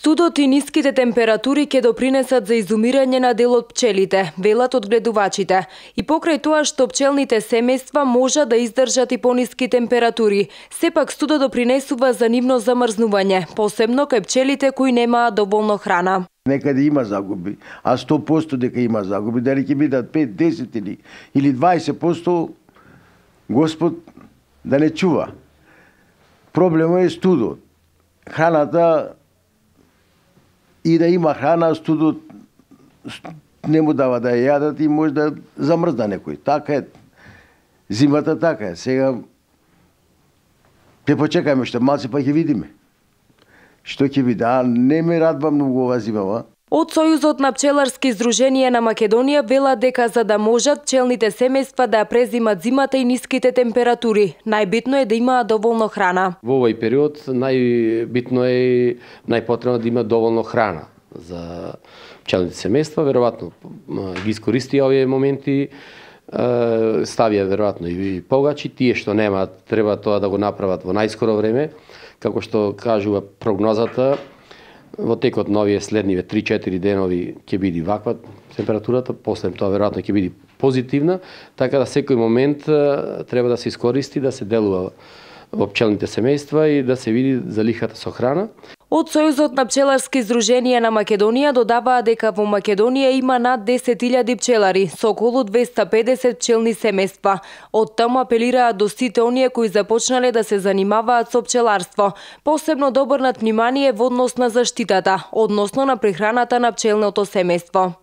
Студот и ниските температури ќе допринесат за изумирање на дел од пчелите, велат одгледувачите. И покрај тоа што пчелните семејства можат да издржат и пониски температури, сепак студот допринесува за нивно замрзнување, посебно кај пчелите кои немаат доволно храна. Некаде има загуби, а 100% дека има загуби, дали ќе бидат 5, 10 или 20%, Господ да не чува. Проблемот е студот. Храната и да има храна, студот не му дава да ја јадат и може да замрзна некој. Така е. Зимата така е. Сега ќе почекаме што малце па ќе видиме. Што ќе биде? А не ме радва многу ова зимава. Од Сојузот на пчеларски здруженија на Македонија велат дека за да можат пчелните семејства да ја презимат зимата и ниските температури, најбитно е да имаат доволно храна. Во овој период најбитно е најпотребно да има доволно храна за пчелните семејства. Веројатно ги искористија овие моменти, ставија веројатно и погачи, тие што немаат треба тоа да го направат во најскоро време, како што кажува прогнозата. Во текот на овие следниве 3-4 денови ќе биде ваква температурата, после тоа веројатно ќе биде позитивна, така да секој момент треба да се искористи, да се делува во пчелните семејства и да се види залихата со храна. Од Сојузот на пчеларски здруженија на Македонија додаваа дека во Македонија има над 10.000 пчелари со околу 250 пчелни семејства. Од таму апелираат до сите оние кои започнале да се занимаваат со пчеларство, посебно да обрнат внимание во однос на заштитата, односно на прехраната на пчелното семејство.